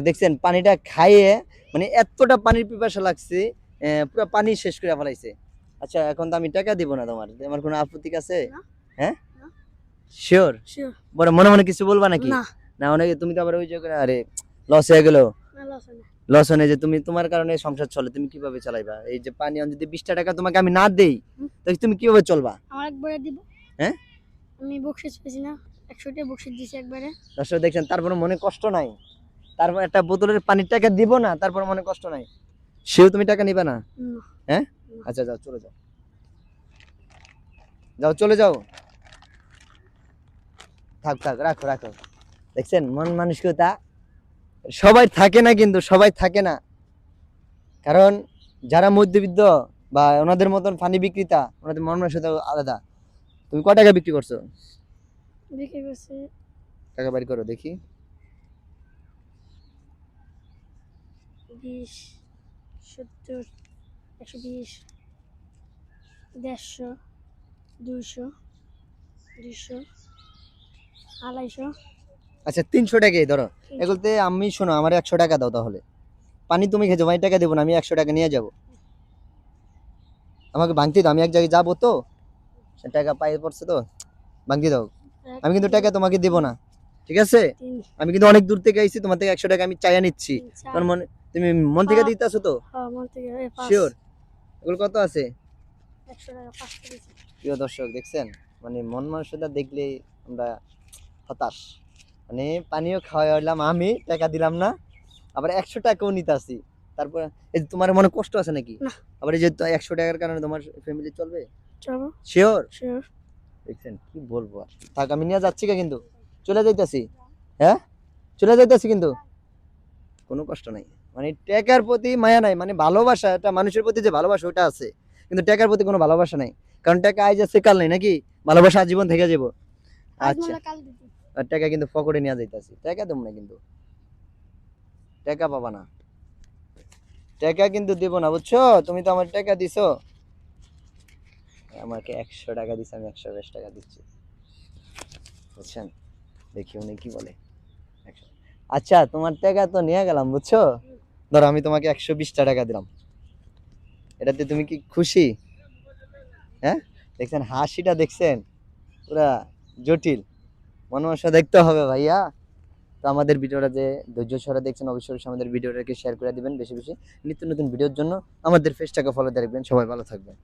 দেখছেন পানিটা খাইয়ে মানে এতটা পানির পিপাসা লাগছে, পুরো পানি শেষ করে ফেলাইছে। আচ্ছা এখন তো আমি টাকা দিব না, তোমার কোনো আপত্তি আছে? হ্যাঁ, শিওর? বড় মনে মনে কিছু বলবা নাকি? না অনেকে তুমি তো আবার ওই জায়গায় আরে লস হয়ে গেল, লস হয় যে তুমি তোমার কারণে সংসার চলে, তুমি কিভাবে চালাইবা? এই যে পানি যদি 20টা টাকা তোমাকে আমি না দেই তাহলে তুমি কিভাবে চলবা? আমার একবারে দিব। হ্যাঁ, আমি বকশিশ পেয়েছি না, 100 টাকা বকশিশ দিছি একবারে। দর্শক দেখছেন, তারপরে মনে কষ্ট নাই, তারপর একটা বোতলের পানির টাকা দিব না, তারপর মনে কষ্ট নাই, সেও তুমি টাকা নিবা না? হ্যাঁ, আচ্ছা যাও, চলে যাও, যাও চলে যাও, থাক থাক, রাখো রাখো। দেখছেন মন মানসিকতা সবাই থাকে না, কিন্তু সবাই থাকে না, কারণ যারা মধ্যবিত্ত বা ওনাদের মতন পানি বিক্রেতা, ওনাদের মন মানসিকতা আলাদা। তুমি কয় টাকা বিক্রি করছো? বিক্রি করছি টাকা বাড়ি করো দেখি। 20, 70, 120, 150, 200, 200, 250। আচ্ছা 300 টাকাই ধরো। এগুলোতে আমি শোনো, আমার 100 টাকা দাও, তাহলে পানি তুমি খেয়েছো, আমি টাকা দেবো না, আমি 100 টাকা নিয়ে যাবো, আমাকে ভাঙতে দাও, আমি এক জায়গায় যাবো তো, টাকা পাই পড়ছে তো, ভাঙতে দাও, আমি কিন্তু টাকা তোমাকে দেবো না, ঠিক আছে? আমি কিন্তু অনেক দূর থেকে আইছি, তোমার থেকে 100 টাকা আমি চাইয়া নিচ্ছি, তোমার মনে, তুমি মন থেকে দিতে আছো তো? শিওর? এগুলো কত আছে? 100 টাকা 5 দিছি। প্রিয় দর্শক দেখছেন, মানে মন মানসিকতা দেখলে আমরা হতাশ, মানে পানিও খাওয়াইলাম আমি, টাকা দিলাম না, আবার 100 টাকাও নিতে আসি, তারপর এই যে তোমার মনে কষ্ট আছে নাকি? না। আবার এই যে 100 টাকার কারণে তোমার ফ্যামিলি চলবে? চলো। শিওর? শিওর। দেখছেন কি বলবো আর, থাক আমি নিয়ে যাচ্ছি, কিন্তু চলে যাইতাছি, হ্যাঁ চলে যাইতাছি, কিন্তু কোনো কষ্ট নাই, মানে টাকার প্রতি মায়া নাই, মানে ভালোবাসা, এটা মানুষের প্রতি যে ভালোবাসা ওটা আছে, কিন্তু টাকার প্রতি কোনো ভালোবাসা নাই, কারণ টাকা আজ আছে কাল নাই নাকি, ভালোবাসা আজীবন থেকে যাবো। আচ্ছা, আর টাকা কিন্তু পকেটে নিয়ে যাইতাছি, টাকা দেবো না, কিন্তু টাকা পাবা না, টাকা কিন্তু দিব না, বুঝছো? তুমি তো আমার টাকা দিছো, আমাকে 100 টাকা দিছে, আমি 120 টাকা দিচ্ছি, বুঝছেন? দেখি উনি কি বলে। আচ্ছা তোমার টাকা তো নিয়ে গেলাম, বুঝছো? ধরো আমি তোমাকে 120টা টাকা দিলাম, এটাতে তুমি কি খুশি? হ্যাঁ, দেখছেন হাসিটা, দেখছেন পুরা জটিল, মনোভাষা দেখতে হবে ভাইয়া। তো আমাদের ভিডিওটা যে ধৈর্য সহকারে দেখছেন, অবশ্যই আমাদের ভিডিওটাকে শেয়ার করে দিবেন বেশি বেশি, নিত্য নতুন ভিডিওর জন্য আমাদের পেজটাকে ফলো দিয়ে রাখবেন। সবাই ভালো থাকবেন।